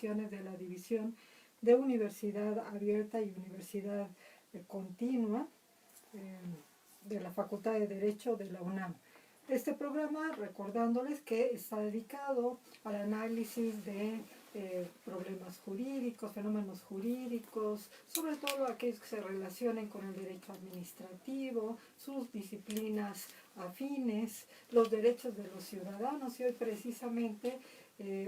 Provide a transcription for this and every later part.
Comunicaciones de la División de Universidad Abierta y Universidad Continua de la Facultad de Derecho de la UNAM. Este programa, recordándoles que está dedicado al análisis de problemas jurídicos, fenómenos jurídicos, sobre todo aquellos que se relacionen con el derecho administrativo, sus disciplinas afines, los derechos de los ciudadanos. Y hoy precisamente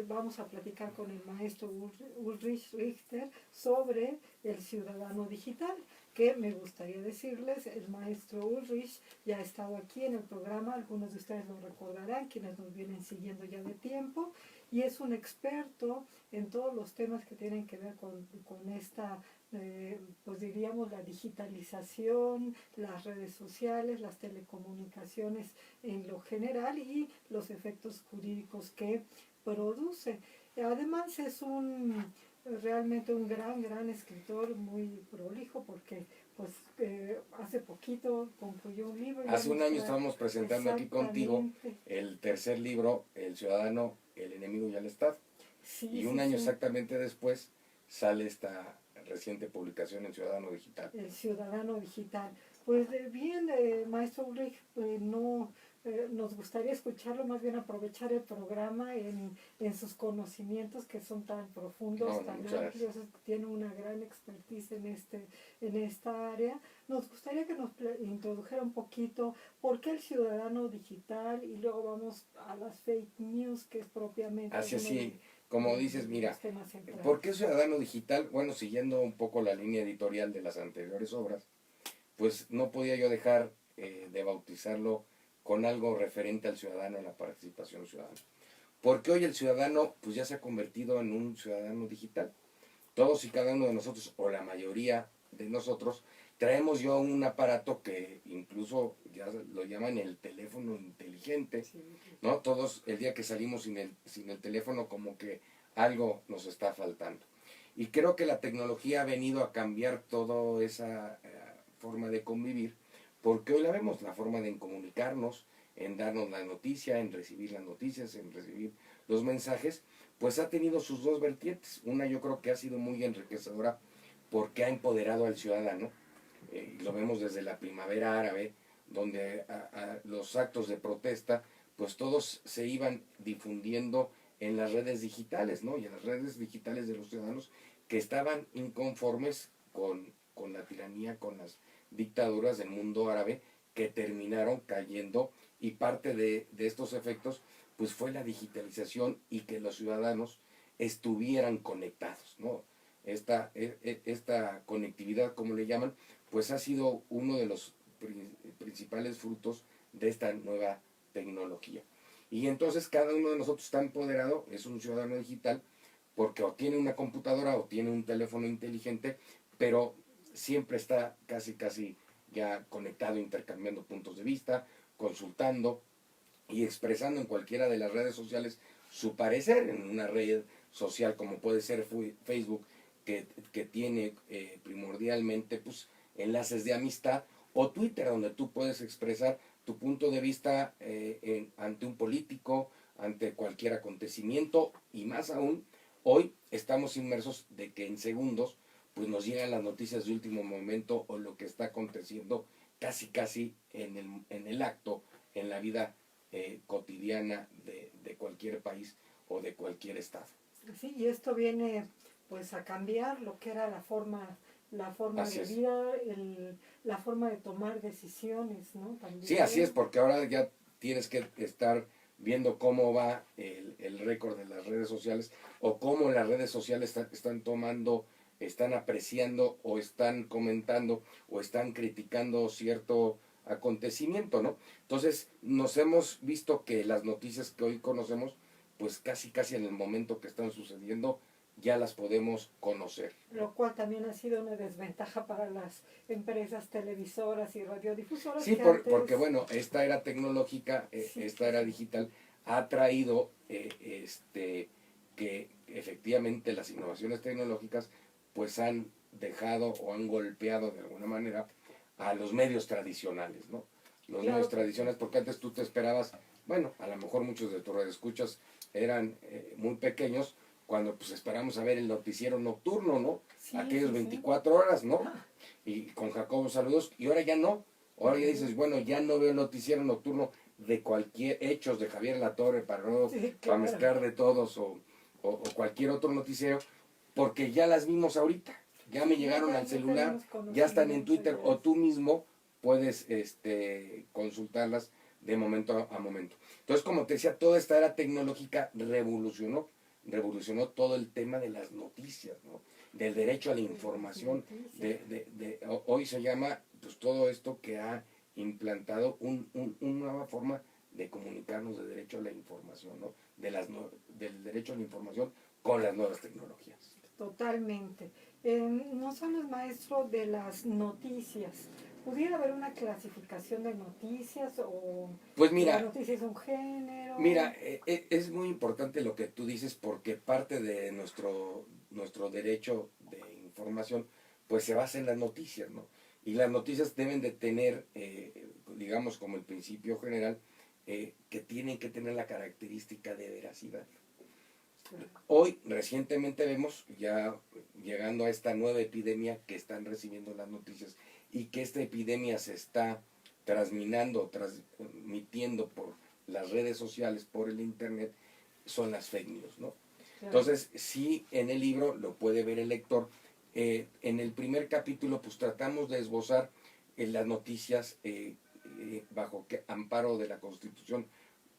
vamos a platicar con el maestro Ulrich Richter sobre el ciudadano digital, que me gustaría decirles, el maestro Ulrich ya ha estado aquí en el programa, algunos de ustedes lo recordarán, quienes nos vienen siguiendo ya de tiempo, y es un experto en todos los temas que tienen que ver con esta, pues diríamos, la digitalización, las redes sociales, las telecomunicaciones en lo general y los efectos jurídicos que produce. Además es realmente un gran escritor, muy prolijo, porque pues hace poquito concluyó un libro. Hace un año estábamos presentando aquí contigo el tercer libro, El Ciudadano, el Enemigo y el Estado. Sí, y un año exactamente después sale esta reciente publicación en Ciudadano Digital. El Ciudadano Digital. Pues bien, maestro Ulrich, no... nos gustaría escucharlo, más bien aprovechar el programa en sus conocimientos que son tan profundos, tan amplios, tiene una gran expertise en esta área. Nos gustaría que nos introdujera un poquito por qué el ciudadano digital y luego vamos a las fake news, que es propiamente... Así, como dices, mira, ¿por qué ciudadano digital? Bueno, siguiendo un poco la línea editorial de las anteriores obras, pues no podía yo dejar de bautizarlo con algo referente al ciudadano, en la participación ciudadana. Porque hoy el ciudadano pues ya se ha convertido en un ciudadano digital. Todos y cada uno de nosotros, o la mayoría de nosotros, traemos yo un aparato que incluso ya lo llaman el teléfono inteligente, ¿no? Todos el día que salimos sin el teléfono como que algo nos está faltando. Y creo que la tecnología ha venido a cambiar toda esa forma de convivir, porque hoy la vemos, la forma de comunicarnos, en darnos la noticia, en recibir las noticias, en recibir los mensajes, pues ha tenido sus dos vertientes. Una yo creo que ha sido muy enriquecedora porque ha empoderado al ciudadano, lo vemos desde la primavera árabe, donde los actos de protesta, pues todos se iban difundiendo en las redes digitales, ¿no? Y en las redes digitales de los ciudadanos que estaban inconformes con la tiranía, con las dictaduras del mundo árabe que terminaron cayendo, y parte de estos efectos pues fue la digitalización y que los ciudadanos estuvieran conectados, ¿no? Esta conectividad, como le llaman, pues ha sido uno de los principales frutos de esta nueva tecnología. Y entonces cada uno de nosotros está empoderado, es un ciudadano digital, porque o tiene una computadora o tiene un teléfono inteligente, pero siempre está casi ya conectado, intercambiando puntos de vista, consultando y expresando en cualquiera de las redes sociales su parecer. En una red social como puede ser Facebook, que tiene primordialmente pues enlaces de amistad, o Twitter, donde tú puedes expresar tu punto de vista ante un político, ante cualquier acontecimiento, y más aún, hoy estamos inmersos de que en segundos pues nos llegan las noticias de último momento o lo que está aconteciendo casi en el acto, en la vida cotidiana de cualquier país o de cualquier estado. Sí, y esto viene pues a cambiar lo que era la forma de vida, la forma de tomar decisiones, ¿no? También. Sí, así es, porque ahora ya tienes que estar viendo cómo va el récord de las redes sociales, o cómo las redes sociales están tomando, están apreciando, o están comentando, o están criticando cierto acontecimiento, ¿no? Entonces nos hemos visto que las noticias que hoy conocemos, pues casi en el momento que están sucediendo, ya las podemos conocer. Lo cual también ha sido una desventaja para las empresas televisoras y radiodifusoras. Sí, porque bueno, esta era tecnológica, sí, esta era digital, ha traído que efectivamente las innovaciones tecnológicas pues han dejado o han golpeado de alguna manera a los medios tradicionales, ¿no? Los medios tradicionales, porque antes tú te esperabas, bueno, a lo mejor muchos de tus radioescuchas eran muy pequeños, cuando pues esperamos a ver el noticiero nocturno, ¿no? Sí, Aquellos sí, 24 horas, ¿no? Ah, Y con Jacobo saludos, y ahora ya no. Ahora ya dices, bueno, ya no veo el noticiero nocturno de cualquier hechos de Javier Latorre para, no, sí, para claro. mezclar de todos o cualquier otro noticiero, porque ya las vimos ahorita, ya me llegaron al celular, ya están en Twitter, o tú mismo puedes consultarlas de momento a momento. Entonces, como te decía, toda esta era tecnológica revolucionó todo el tema de las noticias, ¿no? Del derecho a la información. Hoy se llama pues todo esto que ha implantado una nueva forma de comunicarnos, de derecho a la información, ¿no? Del derecho a la información con las nuevas tecnologías. Totalmente. No somos maestros de las noticias. ¿Pudiera haber una clasificación de noticias o pues mira, la noticia es un género? Mira, es muy importante lo que tú dices porque parte de nuestro derecho de información pues se basa en las noticias, ¿no? Y las noticias deben de tener, digamos como el principio general, que tienen que tener la característica de veracidad. Hoy, recientemente vemos, ya llegando a esta nueva epidemia que están recibiendo las noticias y que esta epidemia se está transmitiendo por las redes sociales, por el internet, son las fake news, ¿no? Claro. Entonces, sí, en el libro lo puede ver el lector. En el primer capítulo, pues tratamos de esbozar las noticias bajo qué amparo de la Constitución,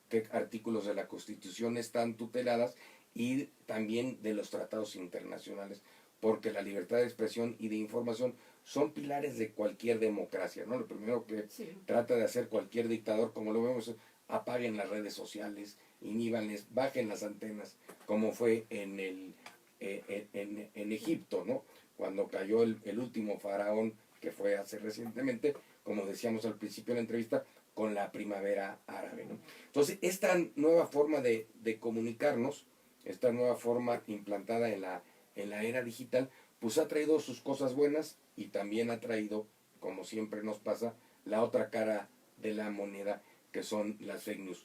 qué artículos de la Constitución están tuteladas y también de los tratados internacionales, porque la libertad de expresión y de información son pilares de cualquier democracia, ¿no? Lo primero que trata de hacer cualquier dictador, como lo vemos, apaguen las redes sociales, inhíbanles, bajen las antenas, como fue en Egipto, ¿no? Cuando cayó el último faraón, que fue hace recientemente, como decíamos al principio de la entrevista, con la primavera árabe, ¿no? Entonces, esta nueva forma de comunicarnos, esta nueva forma implantada en la era digital, pues ha traído sus cosas buenas y también ha traído, como siempre nos pasa, la otra cara de la moneda, que son las fake news.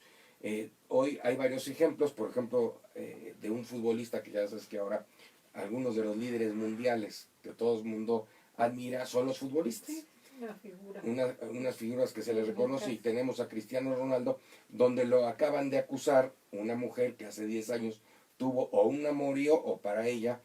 Hoy hay varios ejemplos, por ejemplo, de un futbolista que ya sabes que ahora algunos de los líderes mundiales que todo el mundo admira son los futbolistas. Sí, una figura. Unas figuras que se les reconoce, y tenemos a Cristiano Ronaldo, donde lo acaban de acusar una mujer que hace 10 años tuvo o un amorío o para ella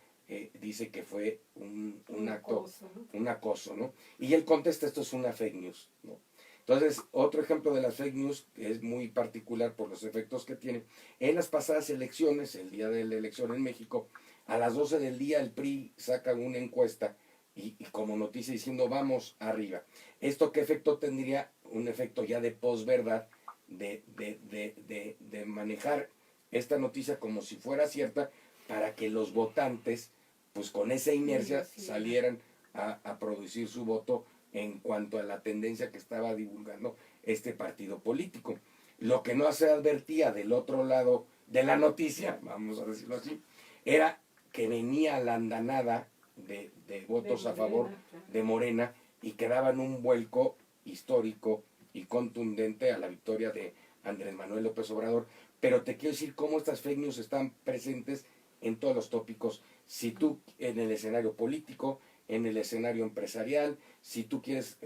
dice que fue un acto, acoso, ¿no? Un acoso, ¿no? Y él contesta, esto es una fake news, ¿no? Entonces, otro ejemplo de las fake news, que es muy particular por los efectos que tiene, en las pasadas elecciones, el día de la elección en México, a las 12 del día el PRI saca una encuesta y como noticia diciendo vamos arriba. ¿Esto qué efecto tendría? Un efecto ya de posverdad, de manejar esta noticia como si fuera cierta, para que los votantes, pues con esa inercia, salieran a producir su voto en cuanto a la tendencia que estaba divulgando este partido político. Lo que no se advertía del otro lado de la noticia, vamos a decirlo así, era que venía la andanada de votos a favor de Morena y que daban un vuelco histórico y contundente a la victoria de Andrés Manuel López Obrador. Pero te quiero decir cómo estas fake news están presentes en todos los tópicos. Si tú en el escenario político, en el escenario empresarial, si tú quieres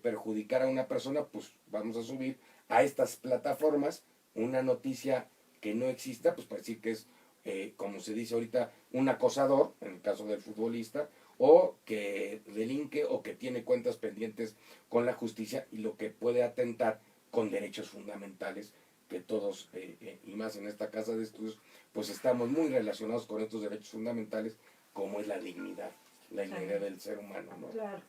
perjudicar a una persona, pues vamos a subir a estas plataformas una noticia que no exista, pues para decir que es, como se dice ahorita, un acosador, en el caso del futbolista, o que delinque o que tiene cuentas pendientes con la justicia, y lo que puede atentar con derechos fundamentales que todos, y más en esta casa de estudios, pues estamos muy relacionados con estos derechos fundamentales, como es la dignidad del ser humano, ¿no? Claro.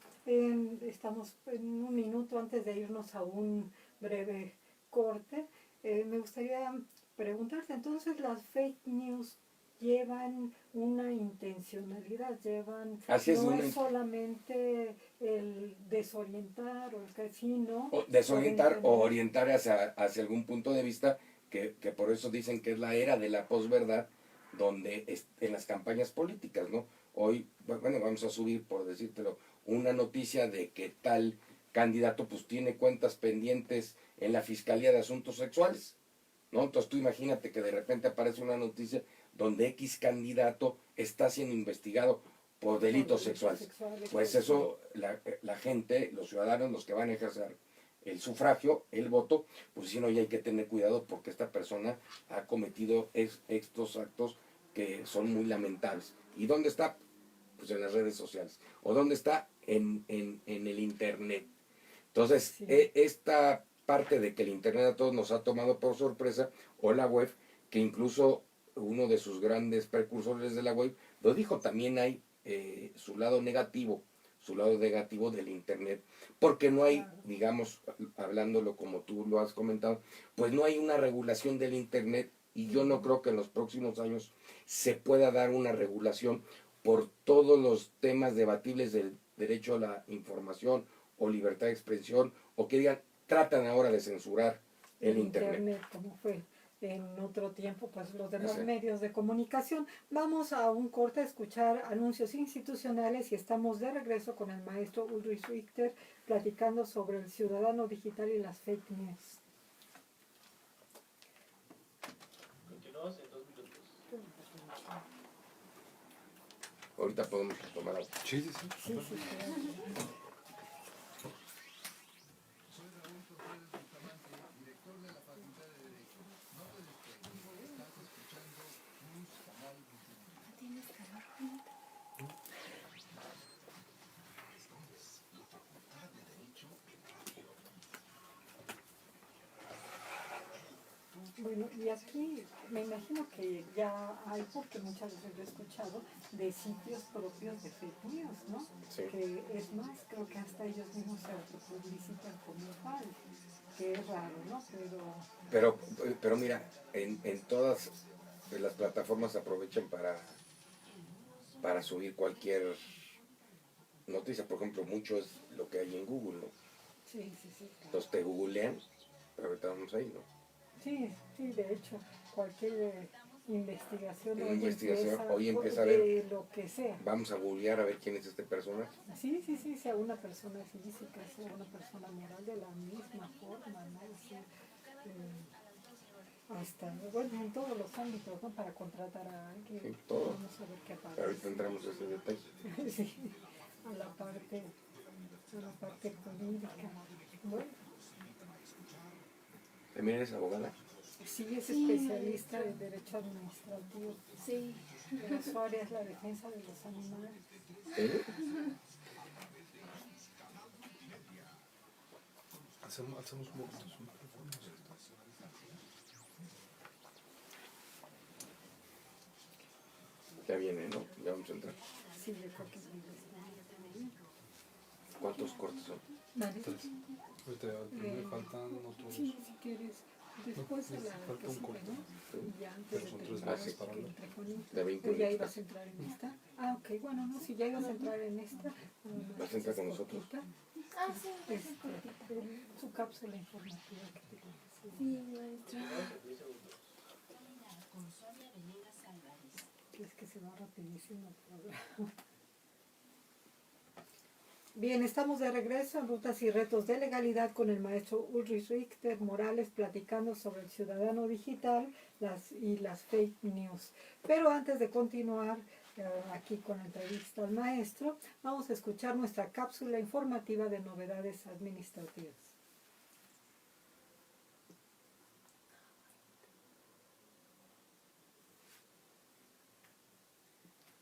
Estamos en un minuto antes de irnos a un breve corte. Me gustaría preguntarte, entonces, ¿las fake news llevan una intencionalidad? ¿Llevan, no es solamente el desorientar o el que sino desorientar o orientar hacia algún punto de vista, que por eso dicen que es la era de la posverdad, donde en las campañas políticas, ¿no? Hoy, bueno, vamos a subir, por decírtelo, una noticia de que tal candidato pues tiene cuentas pendientes en la Fiscalía de Asuntos Sexuales, ¿no? Entonces tú imagínate que de repente aparece una noticia donde X candidato está siendo investigado por delitos sexuales. Pues eso, la gente, los ciudadanos, los que van a ejercer el sufragio, el voto, pues si no, ya hay que tener cuidado porque esta persona ha cometido estos actos que son muy lamentables. ¿Y dónde está? Pues en las redes sociales. ¿O dónde está? En el Internet. Entonces, Sí. Esta parte de que el Internet a todos nos ha tomado por sorpresa, o la web, que incluso uno de sus grandes precursores de la web lo dijo, también hay su lado negativo del Internet, porque no hay, Claro. digamos, hablándolo como tú lo has comentado, pues no hay una regulación del Internet, y yo no creo que en los próximos años se pueda dar una regulación por todos los temas debatibles del derecho a la información o libertad de expresión, o que digan, tratan ahora de censurar el Internet. Como fue en otro tiempo, pues los demás Así. medios de comunicación. Vamos a un corte a escuchar anuncios institucionales y estamos de regreso con el maestro Ulrich Richter platicando sobre el ciudadano digital y las fake news. Continuamos en 2 minutos. Ahorita podemos tomar algo. Sí, sí, sí. Sí, sí, sí. Bueno, y aquí me imagino que ya hay, porque muchas veces yo he escuchado, de sitios propios de fake news, ¿no? Sí. Que es más, creo que hasta ellos mismos se autopublicitan como tal, que es raro, ¿no? Pero mira, en todas las plataformas aprovechan para subir cualquier noticia. Por ejemplo, mucho es lo que hay en Google, ¿no? Sí, sí, sí. Claro. Entonces te googlean, pero ahorita vamos ahí, ¿no? Sí, sí, de hecho, cualquier investigación, Hoy empieza a de ver, lo que sea. vamos a googlear a ver quién es este personaje. Sí, sí, sí, sea una persona física, sea una persona moral, de la misma forma, ¿no? Sí, hasta, bueno, en todos los ámbitos, ¿no? Para contratar a alguien, Sí, todo. vamos a ver qué Pero ahorita pasa. entramos a ese detalle. Sí, a la parte jurídica. Bueno, ¿También eres abogada? sí, es especialista en derecho administrativo. Sí. Pero su área es la defensa de los animales. ¿Sí? Hacemos un poquito. Ya viene, ¿no? Ya vamos a entrar. Sí, yo creo que sí. ¿Cuántos cortes son? Vale. Ahorita me faltan otros. Sí, si quieres, después de la falta un corte. ¿no? Y ya antes Pero de son tres terminar, veces para que hablar. entre con esta. De 20 ¿O ya minutos. ibas a entrar en esta? Ah, ok, bueno, no, si ya ibas a entrar en esta. ¿Vas a entrar con nosotros? Ah, sí, Su cápsula informativa que te sí. sí, maestra. Es que se va rapidísimo el programa. Bien, estamos de regreso en Rutas y Retos de Legalidad con el maestro Ulrich Richter Morales platicando sobre el ciudadano digital y las fake news. Pero antes de continuar aquí con la entrevista al maestro, vamos a escuchar nuestra cápsula informativa de novedades administrativas.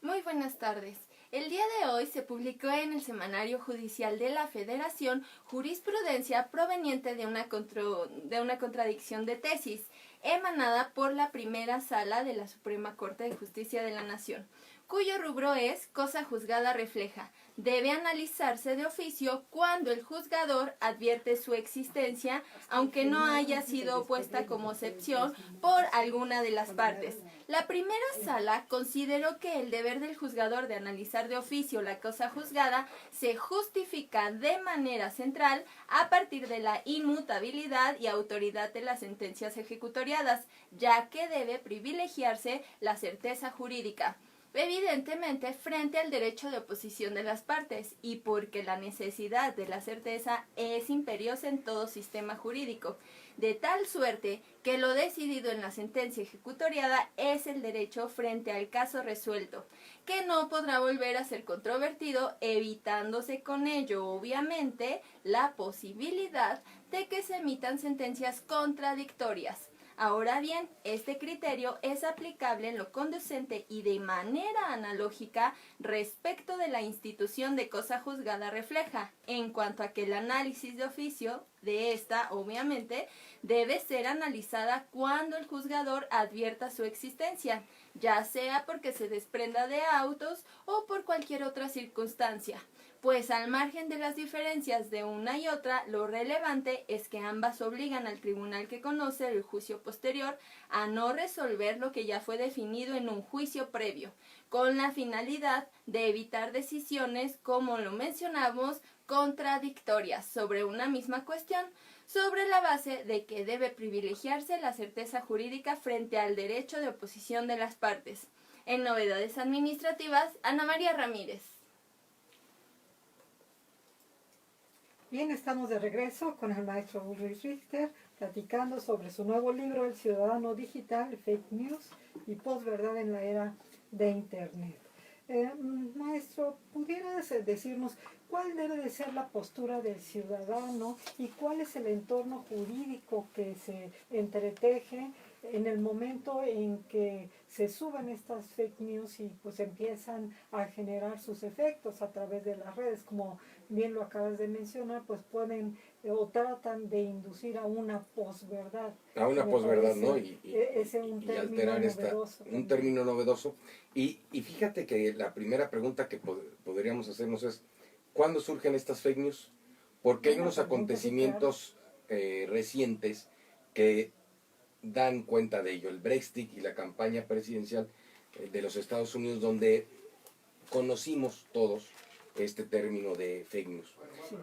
Muy buenas tardes. El día de hoy se publicó en el Semanario Judicial de la Federación jurisprudencia proveniente de una contradicción de tesis, emanada por la primera sala de la Suprema Corte de Justicia de la Nación, cuyo rubro es cosa juzgada refleja. Debe analizarse de oficio cuando el juzgador advierte su existencia, aunque no haya sido puesta como excepción por alguna de las partes. La primera sala consideró que el deber del juzgador de analizar de oficio la cosa juzgada se justifica de manera central a partir de la inmutabilidad y autoridad de las sentencias ejecutoriadas, ya que debe privilegiarse la certeza jurídica. evidentemente frente al derecho de oposición de las partes y porque la necesidad de la certeza es imperiosa en todo sistema jurídico, de tal suerte que lo decidido en la sentencia ejecutoriada es el derecho frente al caso resuelto, que no podrá volver a ser controvertido, evitándose con ello obviamente la posibilidad de que se emitan sentencias contradictorias. Ahora bien, este criterio es aplicable en lo conducente y de manera analógica respecto de la institución de cosa juzgada refleja, en cuanto a que el análisis de oficio de esta, obviamente, debe ser analizada cuando el juzgador advierta su existencia, ya sea porque se desprenda de autos o por cualquier otra circunstancia. Pues al margen de las diferencias de una y otra, lo relevante es que ambas obligan al tribunal que conoce el juicio posterior a no resolver lo que ya fue definido en un juicio previo, con la finalidad de evitar decisiones, como lo mencionamos, contradictorias sobre una misma cuestión, sobre la base de que debe privilegiarse la certeza jurídica frente al derecho de oposición de las partes. En novedades administrativas, Ana María Ramírez. Bien, estamos de regreso con el maestro Ulrich Richter, platicando sobre su nuevo libro, El Ciudadano Digital, Fake News y Posverdad en la Era de Internet. Maestro, ¿pudieras decirnos cuál debe de ser la postura del ciudadano y cuál es el entorno jurídico que se entreteje en el momento en que se suben estas fake news y pues empiezan a generar sus efectos a través de las redes? Como bien lo acabas de mencionar, pues pueden o tratan de inducir a una posverdad. A una posverdad, ¿no? Y alterar un término novedoso. Y fíjate que la primera pregunta que podríamos hacernos es, ¿cuándo surgen estas fake news? Porque hay unos acontecimientos recientes que dan cuenta de ello. El Brexit y la campaña presidencial de los Estados Unidos, donde conocimos todos este término de fake news.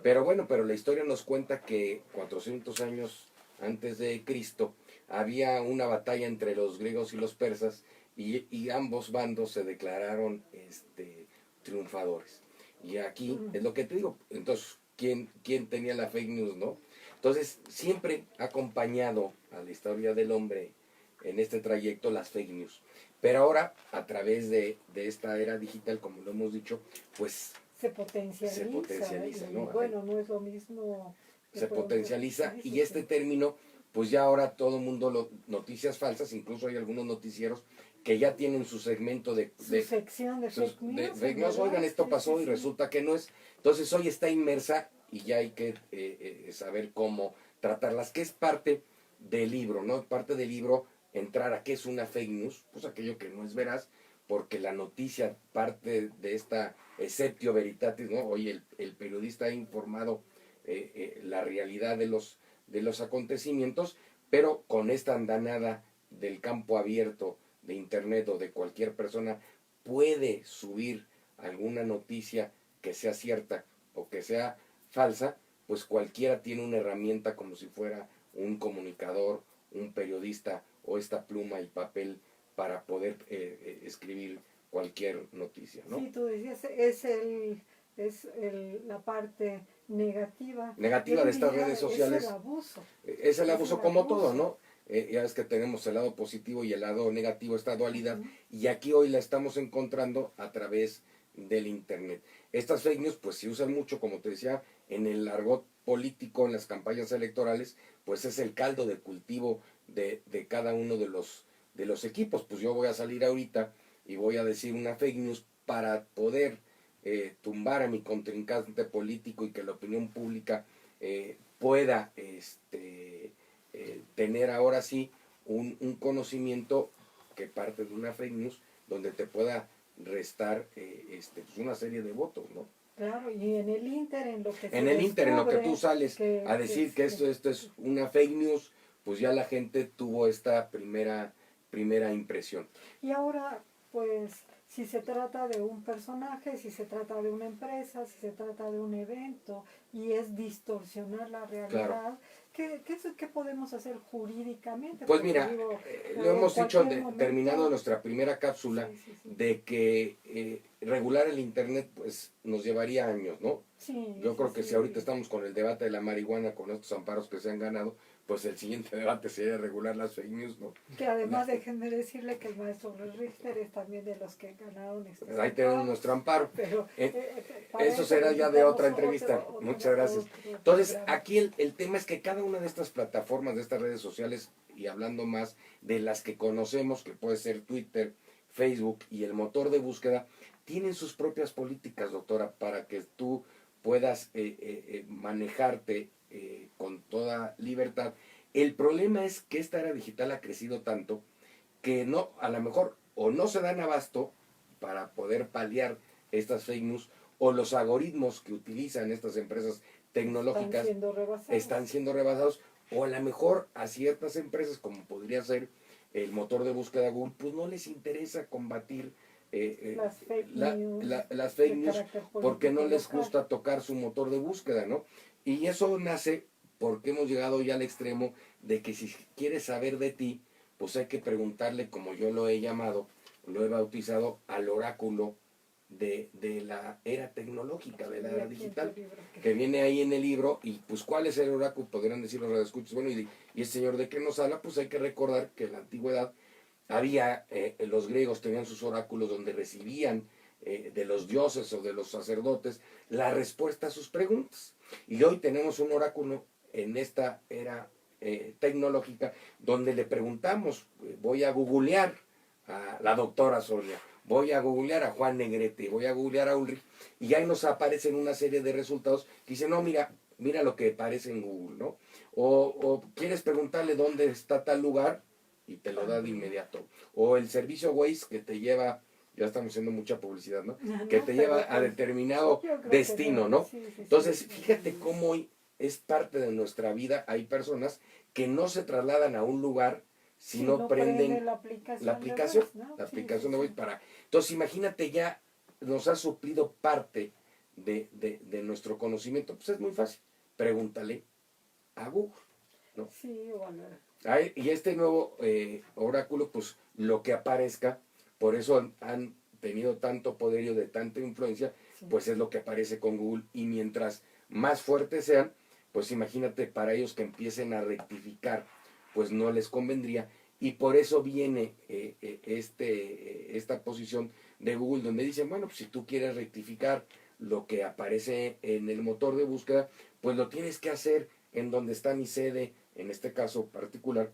Pero la historia nos cuenta que 400 años antes de Cristo había una batalla entre los griegos y los persas y ambos bandos se declararon triunfadores. Y aquí es lo que te digo. Entonces, ¿quién tenía la fake news, no? Entonces, siempre ha acompañado a la historia del hombre en este trayecto las fake news. Pero ahora, a través de esta era digital, como lo hemos dicho, pues se potencializa, ¿no? Bueno, no es lo mismo. Se potencializa y este término, pues ya ahora todo el mundo, noticias falsas, incluso hay algunos noticieros que ya tienen su segmento de sección de fake news. Oigan, esto pasó y resulta que no es. Entonces hoy está inmersa y ya hay que saber cómo tratarlas, que es parte del libro, ¿no? Parte del libro entrar a qué es una fake news, pues aquello que no es veraz, porque la noticia parte de esta exceptio veritatis, ¿no? Hoy el periodista ha informado la realidad de los acontecimientos, pero con esta andanada del campo abierto de internet o de cualquier persona puede subir alguna noticia que sea cierta o que sea falsa, pues cualquiera tiene una herramienta como si fuera un comunicador, un periodista o esta pluma y papel para poder escribir cualquier noticia, ¿no? Sí, tú decías, la parte negativa de estas redes sociales. Es el abuso. Es el abuso como todo, ¿no? Ya ves que tenemos el lado positivo y el lado negativo, esta dualidad, y aquí hoy la estamos encontrando a través del internet. Estas fake news pues se usan mucho, como te decía, en el argot político, en las campañas electorales, pues es el caldo de cultivo de cada uno de los equipos. Pues yo voy a salir ahorita y voy a decir una fake news para poder tumbar a mi contrincante político y que la opinión pública pueda tener ahora sí un conocimiento que parte de una fake news donde te pueda restar pues una serie de votos, ¿no? Claro, y en el Inter, en lo que tú sales a decir que esto es una fake news, pues ya la gente tuvo esta primera impresión. Y ahora, pues, si se trata de un personaje, si se trata de una empresa, si se trata de un evento, y es distorsionar la realidad, ¿Qué podemos hacer jurídicamente? Pues Porque mira, digo, lo hemos dicho cualquier momento- terminando nuestra primera cápsula, Sí, sí, sí. de que regular el Internet pues nos llevaría años, ¿no? Sí, Yo sí, creo que sí. si ahorita estamos con el debate de la marihuana, con estos amparos que se han ganado, pues el siguiente debate sería regular las fake news, ¿no? Que además déjenme decirle que el maestro Richter es también de los que ganaron este Pues ahí tenemos nuestro amparo. Pero para Eso será ya de necesitamos otra entrevista. Muchas gracias. otro Entonces, programa. aquí el tema es que cada una de estas plataformas, de estas redes sociales, y hablando más de las que conocemos, que puede ser Twitter, Facebook y el motor de búsqueda, tienen sus propias políticas, doctora, para que tú puedas manejarte con toda libertad. El problema es que esta era digital ha crecido tanto que no, a lo mejor, o no se dan abasto para poder paliar estas fake news, o los algoritmos que utilizan estas empresas tecnológicas están siendo rebasados, o a lo mejor a ciertas empresas, como podría ser el motor de búsqueda Google, pues no les interesa combatir las fake news, las fake news porque no les gusta tocar su motor de búsqueda, ¿no? Y eso nace porque hemos llegado ya al extremo de que si quieres saber de ti, pues hay que preguntarle, como yo lo he llamado, lo he bautizado, al oráculo de la era tecnológica, de la era digital, que viene ahí en el libro. Y pues ¿cuál es el oráculo? Podrían decir los radioescuchas. Bueno, y el señor de qué nos habla, pues hay que recordar que en la antigüedad había, los griegos tenían sus oráculos donde recibían de los dioses o de los sacerdotes la respuesta a sus preguntas. Y hoy tenemos un oráculo en esta era tecnológica donde le preguntamos, voy a googlear a la doctora Soria, voy a googlear a Juan Negrete, voy a googlear a Ulrich, y ahí nos aparecen una serie de resultados que dicen, no, mira lo que aparece en Google, ¿no? O quieres preguntarle dónde está tal lugar y te lo da de inmediato. O el servicio Waze que te lleva, ya estamos haciendo mucha publicidad, ¿no? Que te lleva a determinado destino, ¿no? Entonces, fíjate cómo hoy es parte de nuestra vida. Hay personas que no se trasladan a un lugar si no prenden la aplicación de Waze para... Entonces, imagínate, ya nos ha suplido parte de nuestro conocimiento. Pues es muy fácil. Pregúntale a Google, ¿no? Sí, bueno. Y este nuevo oráculo, pues lo que aparezca, por eso han tenido tanto poderío, de tanta influencia, pues es lo que aparece con Google. Y mientras más fuertes sean, pues imagínate, para ellos que empiecen a rectificar, pues no les convendría. Y por eso viene esta posición de Google, donde dicen, bueno, pues si tú quieres rectificar lo que aparece en el motor de búsqueda, pues lo tienes que hacer en donde está mi sede, en este caso particular,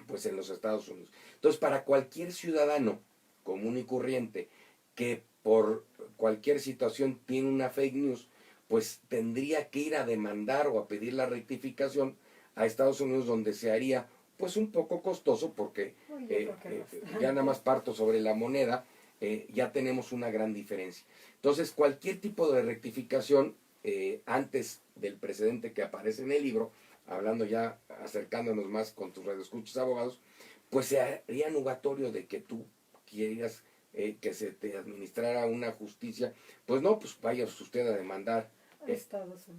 pues en los Estados Unidos. Entonces, para cualquier ciudadano común y corriente que por cualquier situación tiene una fake news, pues tendría que ir a demandar o a pedir la rectificación a Estados Unidos, donde se haría pues un poco costoso, porque ya nada más parto sobre la moneda, ya tenemos una gran diferencia. Entonces, cualquier tipo de rectificación, antes del precedente que aparece en el libro, hablando ya, acercándonos más con tus radioescuchas abogados, pues se haría nugatorio de que tú quieras que se te administrara una justicia. Pues no, pues vaya usted a demandar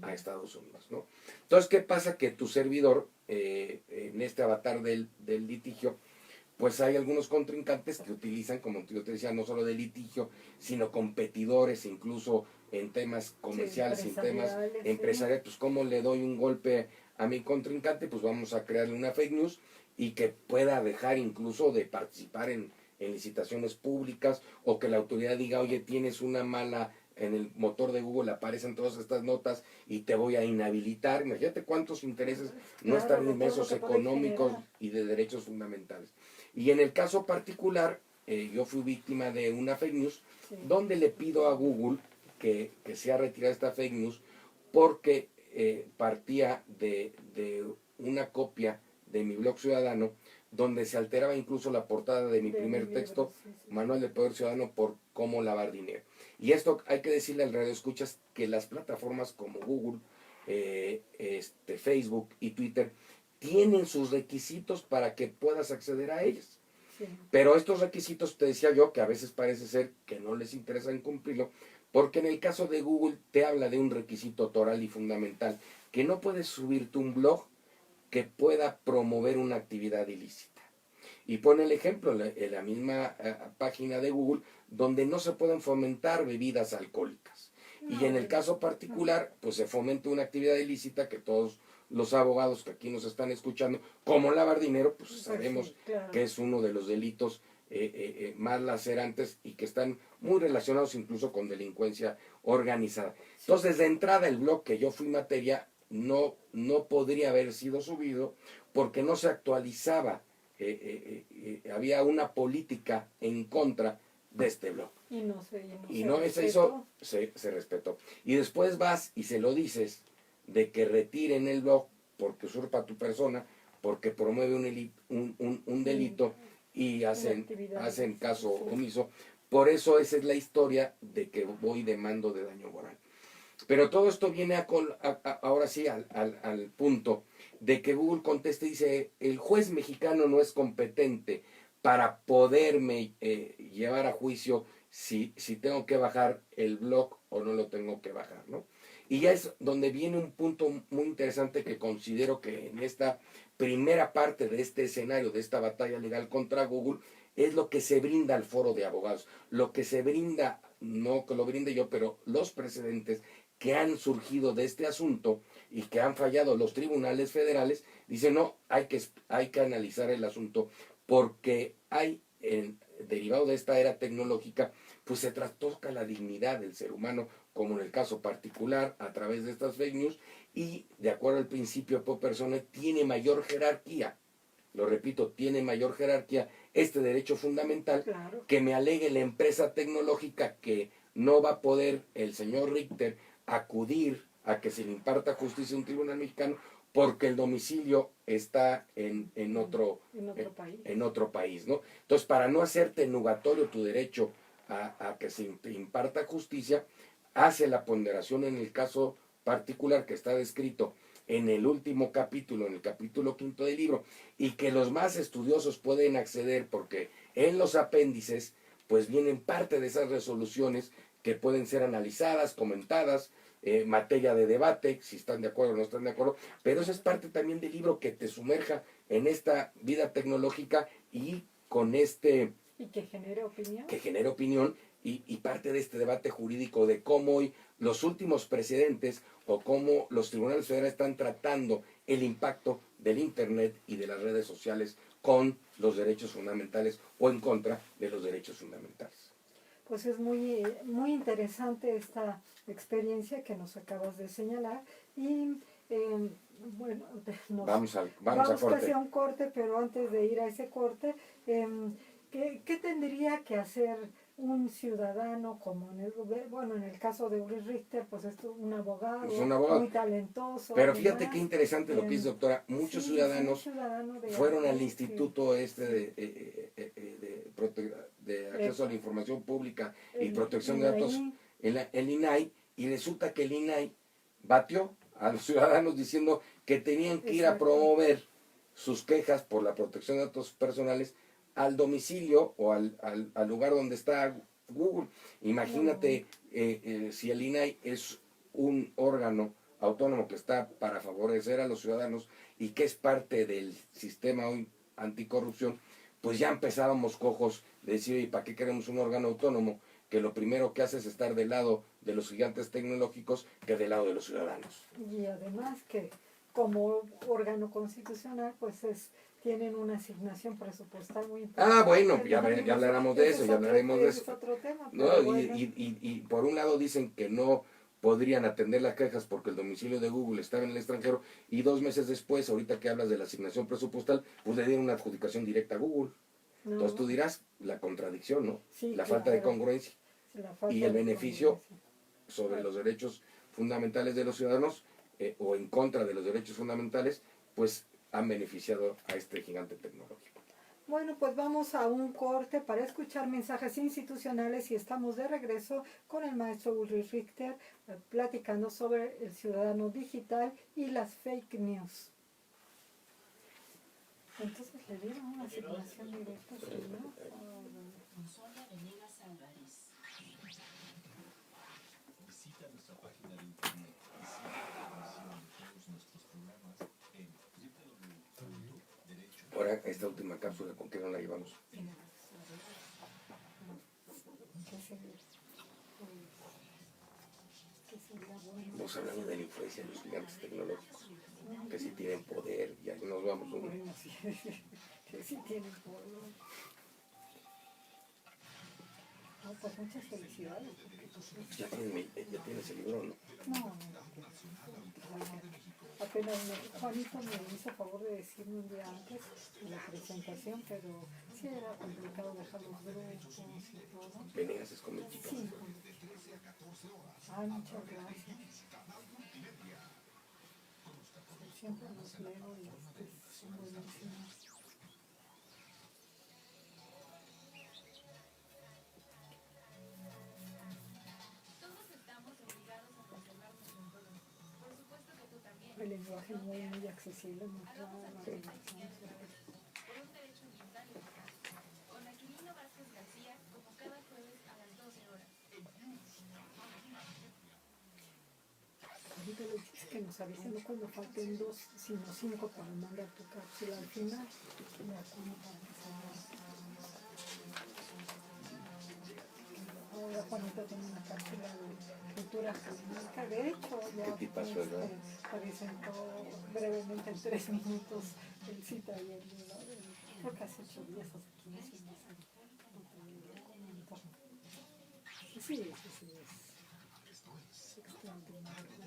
a Estados Unidos, ¿no? Entonces, ¿qué pasa? Que tu servidor, en este avatar del litigio, pues hay algunos contrincantes que utilizan, como yo te decía, no solo de litigio, sino competidores, incluso en temas comerciales, en temas empresariales. Pues ¿cómo le doy un golpe a mi contrincante? Pues vamos a crearle una fake news y que pueda dejar incluso de participar en licitaciones públicas, o que la autoridad diga, oye, tienes una mala... En el motor de Google aparecen todas estas notas y te voy a inhabilitar. Imagínate cuántos intereses no están inmensos, económicos y de derechos fundamentales. Y en el caso particular, yo fui víctima de una fake news, donde le pido a Google que sea retirada esta fake news, porque partía de una copia de mi blog ciudadano, donde se alteraba incluso la portada de mi primer texto, Manual del Poder Ciudadano por cómo lavar dinero. Y esto hay que decirle al radioescuchas que las plataformas como Google, Facebook y Twitter tienen sus requisitos para que puedas acceder a ellas. Sí. Pero estos requisitos, te decía yo, que a veces parece ser que no les interesa en cumplirlo, porque en el caso de Google te habla de un requisito toral y fundamental, que no puedes subirte un blog que pueda promover una actividad ilícita. Y pone el ejemplo en la misma página de Google, donde no se pueden fomentar bebidas alcohólicas. Y en el caso particular, pues se fomenta una actividad ilícita que todos los abogados que aquí nos están escuchando, como lavar dinero, pues sabemos sí, claro, que es uno de los delitos más lacerantes y que están muy relacionados incluso con delincuencia organizada. Entonces, de entrada, el blog que yo fui materia no podría haber sido subido porque no se actualizaba. Había una política en contra de este blog. Y no se respetó. Y después vas y se lo dices de que retiren el blog porque usurpa tu persona, porque promueve un delito y hacen caso omiso. Por eso esa es la historia de que voy de mando de daño moral. Pero todo esto viene ahora sí al punto de que Google contesta y dice, el juez mexicano no es competente para poderme llevar a juicio si tengo que bajar el blog o no lo tengo que bajar, ¿no? Y ya es donde viene un punto muy interesante que considero que en esta primera parte de este escenario, de esta batalla legal contra Google, es lo que se brinda al foro de abogados, lo que se brinda, no que lo brinde yo, pero los precedentes que han surgido de este asunto y que han fallado los tribunales federales, dicen no, hay que analizar el asunto porque hay, derivado de esta era tecnológica, pues se trastoca la dignidad del ser humano, como en el caso particular, a través de estas fake news, y de acuerdo al principio pro persona, tiene mayor jerarquía, lo repito, tiene mayor jerarquía este derecho fundamental, claro, que me alegue la empresa tecnológica que no va a poder el señor Richter acudir a que se le imparta justicia a un tribunal mexicano porque el domicilio está en otro país, ¿no? Entonces, para no hacerte nugatorio tu derecho a que se te imparta justicia, hace la ponderación en el caso particular que está descrito en el último capítulo, en el capítulo 5 del libro, y que los más estudiosos pueden acceder porque en los apéndices pues vienen parte de esas resoluciones que pueden ser analizadas, comentadas, materia de debate, si están de acuerdo o no están de acuerdo, pero eso es parte también del libro que te sumerja en esta vida tecnológica y con y que genere opinión. Y parte de este debate jurídico de cómo hoy los últimos precedentes o cómo los tribunales federales están tratando el impacto del Internet y de las redes sociales con los derechos fundamentales o en contra de los derechos fundamentales. Pues es muy, muy interesante esta experiencia que nos acabas de señalar y bueno, vamos a corte. Casi a un corte, pero antes de ir a ese corte, ¿qué tendría que hacer un ciudadano como en el caso de Ulrich Richter, pues es un abogado, muy talentoso? Pero fíjate qué interesante lo que dice, doctora. Muchos ciudadanos fueron al instituto de acceso a la información pública y protección de datos, el INAI, y resulta que el INAI batió a los ciudadanos diciendo que tenían que ir a promover sus quejas por la protección de datos personales al domicilio o al lugar donde está Google. Imagínate si el INAI es un órgano autónomo que está para favorecer a los ciudadanos y que es parte del sistema hoy anticorrupción, pues ya empezábamos cojos de decir, ¿y para qué queremos un órgano autónomo que lo primero que hace es estar del lado de los gigantes tecnológicos que del lado de los ciudadanos? Y además que como órgano constitucional, pues tienen una asignación presupuestal muy importante. Bueno, ya hablaremos de eso, ya hablaremos de eso. Es otro tema. No, bueno. y por un lado dicen que no podrían atender las quejas porque el domicilio de Google estaba en el extranjero y 2 meses después, ahorita que hablas de la asignación presupuestal, pues le dieron una adjudicación directa a Google. No. Entonces tú dirás, la contradicción, ¿no? Sí, la falta de congruencia y el beneficio sobre los derechos fundamentales de los ciudadanos o en contra de los derechos fundamentales, pues han beneficiado a este gigante tecnológico. Bueno, pues vamos a un corte para escuchar mensajes institucionales y estamos de regreso con el maestro Ulrich Richter platicando sobre el ciudadano digital y las fake news. Entonces le dieron una asignación directa, ¿no? Sonia Venegas Álvarez. Visita nuestra página de internet y sigue la transmisión de todos nuestros programas en www.radiounam.mx. ya esta última cápsula, ¿con qué no la llevamos? Vamos hablando de la influencia de los gigantes tecnológicos, que sí tienen poder, y ahí nos vamos. ¿No? Bueno, sí, que sí tienen poder. No, pues muchas felicidades. Ya tienes el libro, ¿no? No, apenas Juanito me hizo favor de decirme un día antes de la presentación, pero sí era complicado dejar los grupos y todo. Venegas es con el chico. Sí. Ay, muchas gracias. Siempre los leo y son buenísimos. El lenguaje muy accesible, muy claro. Con Aquilino Vázquez García, como cada jueves a las 12 horas. Ahorita le dices que nos avisen, no cuando falten 2, sino 5 para mandar tu cápsula al final. Ahora Juanita tiene una cápsula de cultura jurídica. De hecho, ya presentó brevemente en 3 minutos el cita y el libro. Creo que hace 8 días, hace 15 días. Sí, es extraordinario.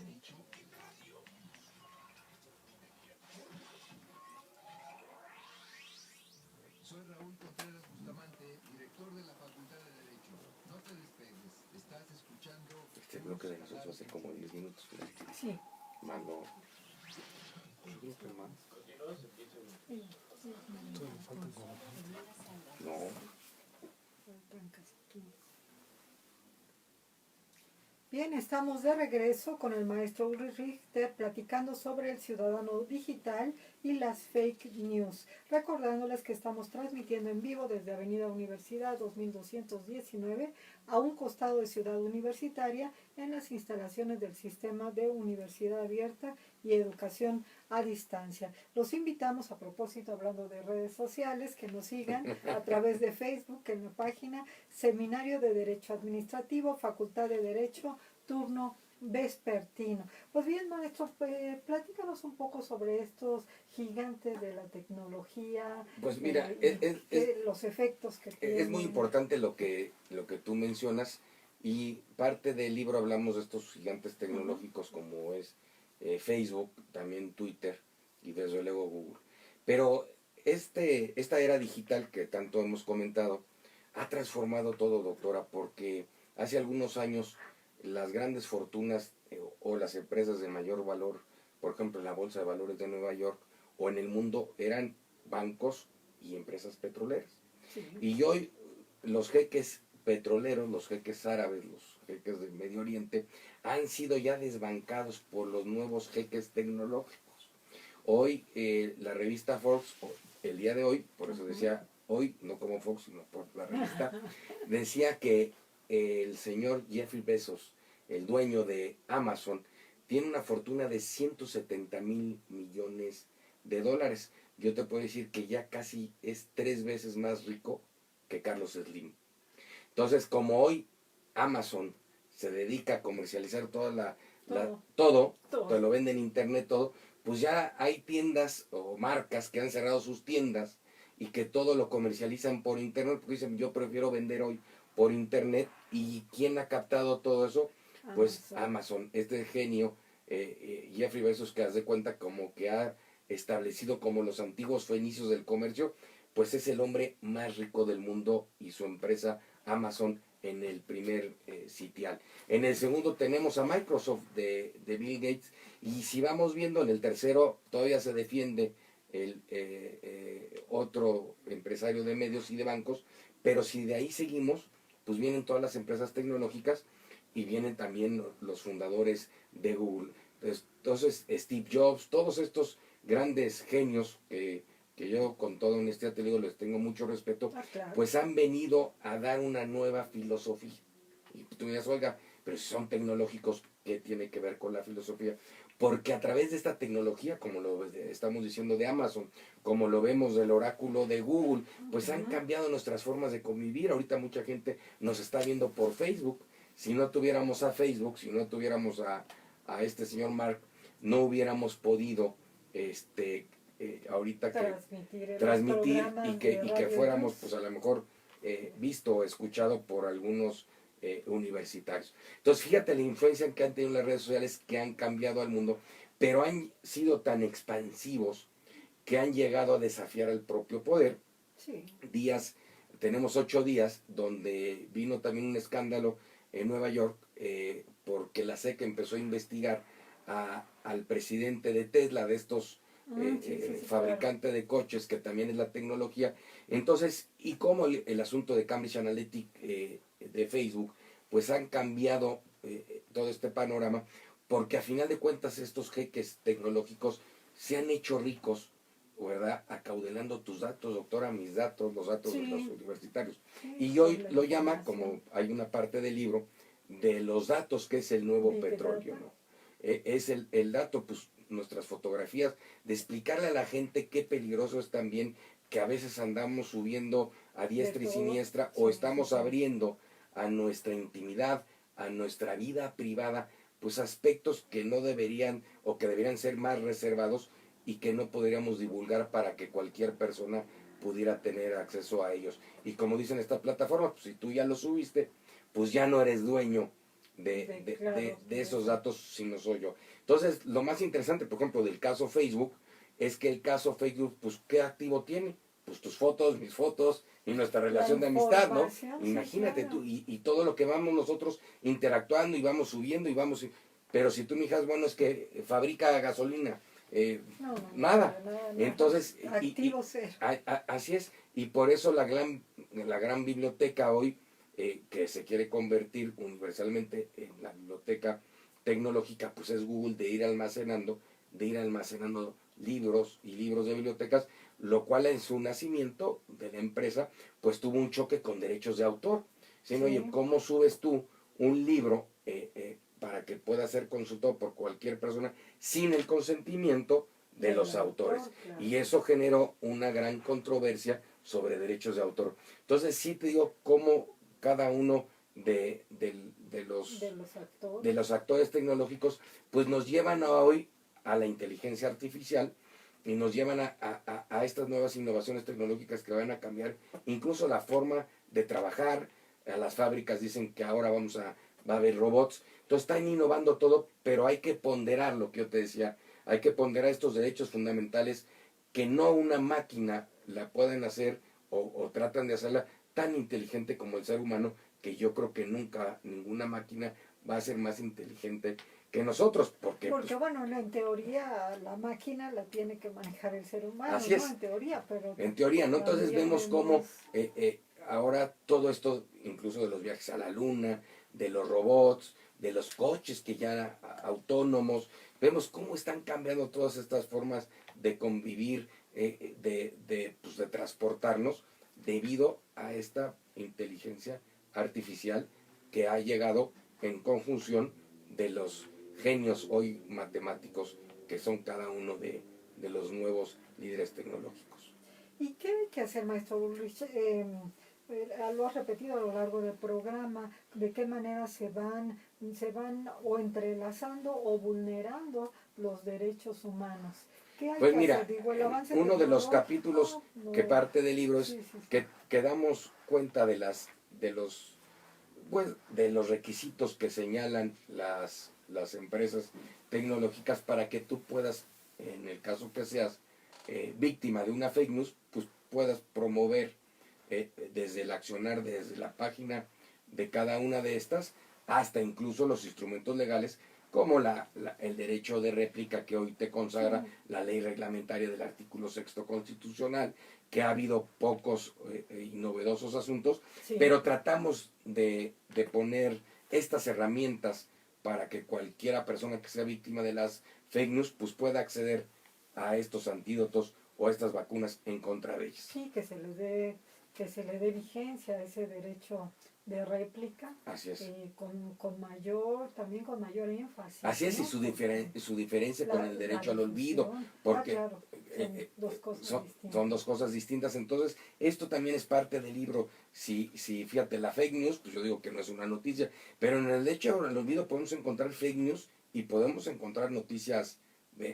Soy Raúl Contreras Bustamante, director de la Facultad de Derecho. No te despegues, estás escuchando... Este bloque de nosotros hace como 10 minutos. Sí. Más no. Yo creo que más. Continuamos, empieza. Todavía faltan como... No. Bien, estamos de regreso con el maestro Ulrich Richter platicando sobre el ciudadano digital y las fake news. Recordándoles que estamos transmitiendo en vivo desde Avenida Universidad 2219 a un costado de Ciudad Universitaria en las instalaciones del Sistema de Universidad Abierta y Educación a Distancia. Los invitamos, a propósito, hablando de redes sociales, que nos sigan a través de Facebook en la página Seminario de Derecho Administrativo, Facultad de Derecho, turno vespertino. Pues bien, maestro, platícanos un poco sobre estos gigantes de la tecnología. Pues mira, los efectos que tienen. Es muy importante lo que tú mencionas, y parte del libro hablamos de estos gigantes tecnológicos como es Facebook, también Twitter y desde luego Google. Pero esta era digital que tanto hemos comentado ha transformado todo, doctora, porque hace algunos años las grandes fortunas o las empresas de mayor valor, por ejemplo en la Bolsa de Valores de Nueva York o en el mundo, eran bancos y empresas petroleras. Sí. Y hoy los jeques petroleros, los jeques árabes, los jeques del Medio Oriente, han sido ya desbancados por los nuevos jeques tecnológicos. Hoy la revista Forbes, el día de hoy, por eso decía hoy, no como Fox, sino por la revista, decía que el señor Jeffrey Bezos, el dueño de Amazon, tiene una fortuna de 170,000 millones de dólares. Yo te puedo decir que ya casi es 3 veces más rico que Carlos Slim. Entonces, como hoy Amazon se dedica a comercializar todo, te lo vende en internet todo, pues ya hay tiendas o marcas que han cerrado sus tiendas y que todo lo comercializan por internet, porque dicen, yo prefiero vender hoy por internet. ¿Y quién ha captado todo eso? Pues Amazon, este genio, Jeffrey Bezos, que haz de cuenta como que ha establecido como los antiguos fenicios del comercio, pues es el hombre más rico del mundo, y su empresa Amazon en el primer sitial. En el segundo tenemos a Microsoft de Bill Gates, y si vamos viendo en el tercero todavía se defiende el otro empresario de medios y de bancos, pero si de ahí seguimos, pues vienen todas las empresas tecnológicas y vienen también los fundadores de Google. Entonces Steve Jobs, todos estos grandes genios que yo con toda honestidad te digo, les tengo mucho respeto, claro, pues han venido a dar una nueva filosofía. Y tú dirás, oiga, pero si son tecnológicos, ¿qué tiene que ver con la filosofía? Porque a través de esta tecnología, como lo estamos diciendo de Amazon, como lo vemos del oráculo de Google, pues han cambiado nuestras formas de convivir. Ahorita mucha gente nos está viendo por Facebook. Si no tuviéramos a Facebook, si no tuviéramos a este señor Mark, no hubiéramos podido ahorita transmitir y que fuéramos pues a lo mejor visto o escuchado por algunos universitarios. Entonces fíjate la influencia que han tenido las redes sociales, que han cambiado al mundo, pero han sido tan expansivos que han llegado a desafiar al propio poder. Sí. Tenemos 8 días donde vino también un escándalo en Nueva York porque la SEC empezó a investigar al presidente de Tesla, de estos fabricantes de coches, que también es la tecnología. Entonces, y como el asunto de Cambridge Analytica de Facebook, pues han cambiado todo este panorama, porque a final de cuentas estos jeques tecnológicos se han hecho ricos, ¿verdad? Acaudelando tus datos, doctora, mis datos, los datos de los universitarios. Y hoy lo llama, como hay una parte del libro, de los datos, que es el nuevo petróleo, ¿no? Es el dato, pues nuestras fotografías, de explicarle a la gente qué peligroso es también que a veces andamos subiendo a diestra y siniestra, o estamos abriendo a nuestra intimidad, a nuestra vida privada, pues aspectos que no deberían o que deberían ser más reservados y que no podríamos divulgar para que cualquier persona pudiera tener acceso a ellos. Y como dicen esta plataforma, pues si tú ya lo subiste, pues ya no eres dueño de esos datos, sino soy yo. Entonces, lo más interesante, por ejemplo, del caso Facebook, es que el caso Facebook, pues, ¿qué activo tiene? Pues tus fotos, mis fotos y nuestra relación de amistad, ¿no? Imagínate tú, y todo lo que vamos nosotros interactuando y vamos subiendo y vamos... Pero si tú me dices, bueno, es que fabrica gasolina, nada. Entonces, así es. Y por eso la gran biblioteca hoy, que se quiere convertir universalmente en la biblioteca tecnológica, pues es Google, de ir almacenando libros y libros de bibliotecas, lo cual en su nacimiento de la empresa, pues tuvo un choque con derechos de autor. ¿Sí? Oye, ¿cómo subes tú un libro para que pueda ser consultado por cualquier persona sin el consentimiento de los autores? Claro. Y eso generó una gran controversia sobre derechos de autor. Entonces sí te digo cómo cada uno de los actores tecnológicos pues nos llevan hoy a la inteligencia artificial y nos llevan a estas nuevas innovaciones tecnológicas que van a cambiar incluso la forma de trabajar. A las fábricas dicen que ahora va a haber robots. Entonces están innovando todo, pero hay que ponderar lo que yo te decía, hay que ponderar estos derechos fundamentales que no una máquina la pueden hacer o tratan de hacerla tan inteligente como el ser humano, que yo creo que nunca ninguna máquina va a ser más inteligente que nosotros. Porque pues, bueno, en teoría la máquina la tiene que manejar el ser humano, así es. ¿no? En teoría, pero... En teoría, ¿no? Entonces vemos cómo ahora todo esto, incluso de los viajes a la luna, de los robots, de los coches que ya autónomos, vemos cómo están cambiando todas estas formas de convivir, de transportarnos, debido a esta inteligencia artificial que ha llegado en conjunción de los genios hoy matemáticos que son cada uno de los nuevos líderes tecnológicos. ¿Y qué hay que hacer, maestro Ulrich? Lo has repetido a lo largo del programa, de qué manera se van o entrelazando o vulnerando los derechos humanos. Pues mira, uno de los capítulos que parte del libro es que damos cuenta de los requisitos que señalan las empresas tecnológicas para que tú puedas, en el caso que seas víctima de una fake news, pues puedas promover desde el accionar, desde la página de cada una de estas, hasta incluso los instrumentos legales, como el derecho de réplica que hoy te consagra la ley reglamentaria del artículo 6º constitucional, que ha habido pocos y novedosos asuntos, pero tratamos de poner estas herramientas para que cualquiera persona que sea víctima de las fake news pues pueda acceder a estos antídotos o a estas vacunas en contra de ellas. Sí, que se le dé vigencia a ese derecho de réplica, Así es. también con mayor énfasis. Así es, y ¿no? su diferencia con el derecho al olvido, difusión. porque Claro, son dos cosas distintas. son dos cosas distintas. Entonces, esto también es parte del libro. Si fíjate, la fake news, pues yo digo que no es una noticia, pero en el derecho al olvido podemos encontrar fake news y podemos encontrar noticias,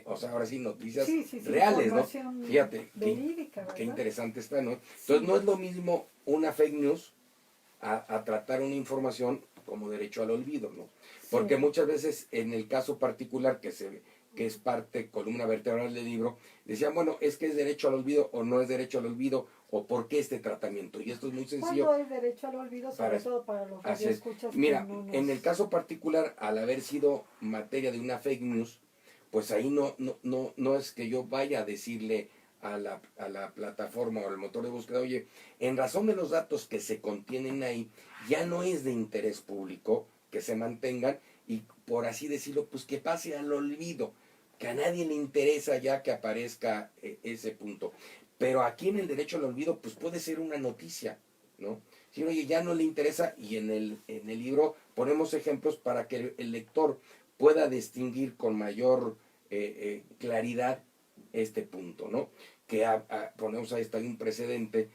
o sea, ahora sí, noticias reales, ¿no? Fíjate, verídica, qué ¿verdad? interesante está, ¿no? Entonces, no es lo mismo una fake news a tratar una información como derecho al olvido, ¿no? Porque Sí. muchas veces en el caso particular que es parte, columna vertebral del libro, decían, bueno, es que es derecho al olvido o no es derecho al olvido, o por qué este tratamiento. Y esto es muy sencillo. ¿Cuándo hay derecho al olvido? Sobre todo para los Así es. radioescuchas. Mira, que no nos... en el caso particular, al haber sido materia de una fake news, pues ahí no es que yo vaya a decirle a la plataforma o al motor de búsqueda, oye, en razón de los datos que se contienen ahí, ya no es de interés público que se mantengan y, por así decirlo, pues que pase al olvido, que a nadie le interesa ya que aparezca ese punto. Pero aquí en el derecho al olvido, pues puede ser una noticia, ¿no? Si oye, ya no le interesa, y en el libro ponemos ejemplos para que el lector pueda distinguir con mayor claridad este punto, ¿no? Que ponemos ahí, está un precedente,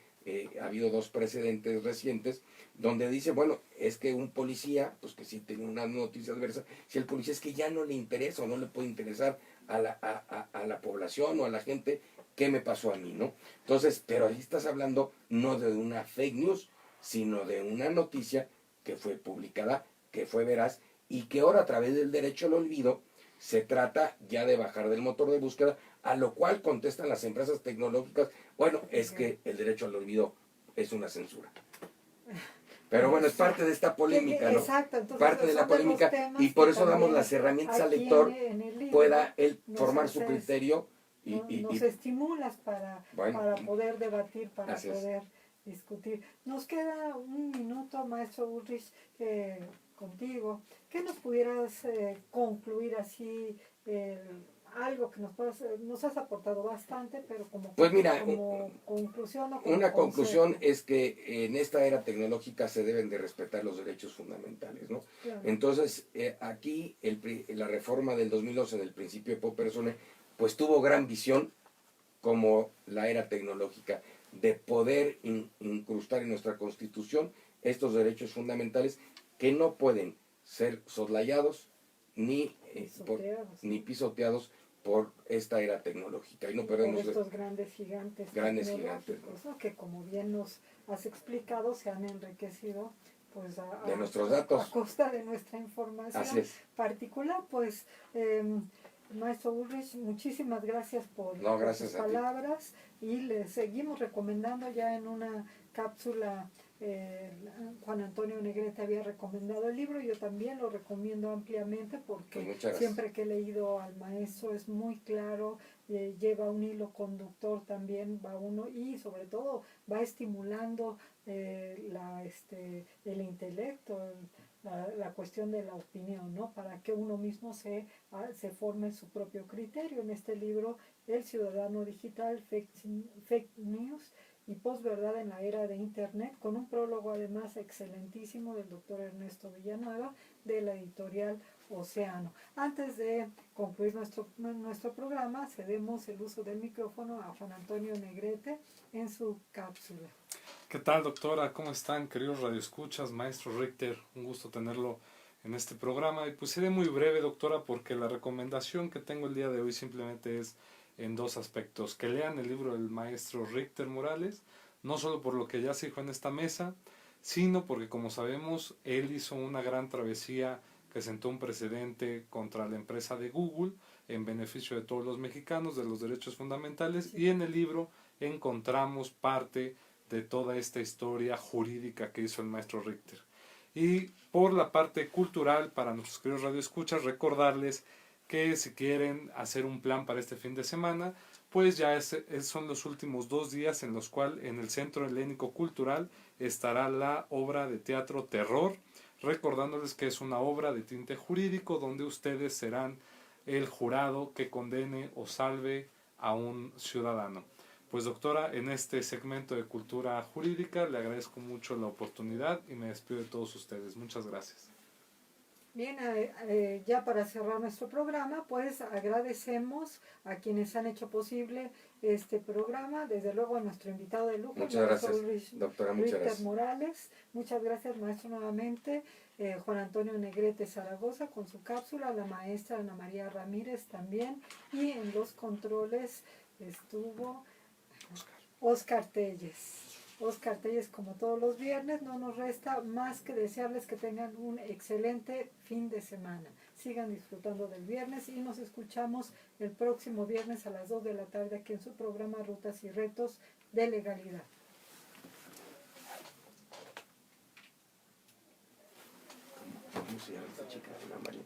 ha habido 2 precedentes recientes, donde dice, bueno, es que un policía, pues que sí tiene una noticia adversa, si el policía es que ya no le interesa o no le puede interesar a la población o a la gente, ¿qué me pasó a mí, no? Entonces, pero ahí estás hablando no de una fake news, sino de una noticia que fue publicada, que fue veraz, y que ahora a través del derecho al olvido se trata ya de bajar del motor de búsqueda, a lo cual contestan las empresas tecnológicas, bueno, es que el derecho al olvido es una censura. Pero bueno, es parte de esta polémica, ¿no? Exacto, entonces Parte de la polémica, y por eso damos las herramientas al lector, pueda él formar su criterio. Nos estimulas para poder debatir, para Así es. poder discutir. Nos queda un minuto, maestro Ulrich, contigo. ¿Qué nos pudieras concluir así? Algo que nos has aportado bastante, pero pues mira, como conclusión o como una conclusión concepto. es que en esta era tecnológica se deben de respetar los derechos fundamentales, ¿no? Claro. Entonces, aquí la reforma del 2012 del principio de Popper-Sone, pues tuvo gran visión como la era tecnológica, de poder incrustar en nuestra Constitución estos derechos fundamentales que no pueden ser soslayados ni pisoteados por esta era tecnológica. Y no perdemos por estos grandes gigantes tecnológicos, ¿no? Que, como bien nos has explicado, se han enriquecido pues de nuestros datos a costa de nuestra información particular. Pues maestro Ulrich, muchísimas gracias por sus palabras, y le seguimos recomendando. Ya en una cápsula Juan Antonio Negrete había recomendado el libro, yo también lo recomiendo ampliamente porque siempre que he leído al maestro es muy claro, lleva un hilo conductor también, va uno, y sobre todo va estimulando el intelecto, la cuestión de la opinión, ¿no? Para que uno mismo se forme su propio criterio. En este libro, El Ciudadano Digital, Fake News y Posverdad en la Era de Internet, con un prólogo además excelentísimo del doctor Ernesto Villanueva, de la editorial Océano. Antes de concluir nuestro programa, cedemos el uso del micrófono a Juan Antonio Negrete en su cápsula. ¿Qué tal, doctora? ¿Cómo están, queridos radioescuchas? Maestro Richter, un gusto tenerlo en este programa. Y pues seré muy breve, doctora, porque la recomendación que tengo el día de hoy simplemente es en 2 aspectos. Que lean el libro del maestro Richter Morales, no solo por lo que ya se dijo en esta mesa, sino porque, como sabemos, él hizo una gran travesía que sentó un precedente contra la empresa de Google en beneficio de todos los mexicanos, de los derechos fundamentales, y en el libro encontramos parte de toda esta historia jurídica que hizo el maestro Richter. Y por la parte cultural, para nuestros queridos radioescuchas, recordarles que si quieren hacer un plan para este fin de semana, pues ya son los últimos 2 días en los cuales en el Centro Helénico Cultural estará la obra de teatro Terror, recordándoles que es una obra de tinte jurídico donde ustedes serán el jurado que condene o salve a un ciudadano. Pues doctora, en este segmento de cultura jurídica le agradezco mucho la oportunidad y me despido de todos ustedes. Muchas gracias. Bien, ya para cerrar nuestro programa, pues agradecemos a quienes han hecho posible este programa, desde luego a nuestro invitado de lujo, Muchas gracias, doctora, muchas Richter gracias. Morales. Muchas gracias, maestro, nuevamente. Juan Antonio Negrete Zaragoza con su cápsula, la maestra Ana María Ramírez también, y en los controles estuvo Oscar Telles. Oscar Telles, como todos los viernes, no nos resta más que desearles que tengan un excelente fin de semana. Sigan disfrutando del viernes y nos escuchamos el próximo viernes a las 2 de la tarde aquí en su programa Rutas y Retos de Legalidad. ¿Cómo se llama esta chica? Ana María.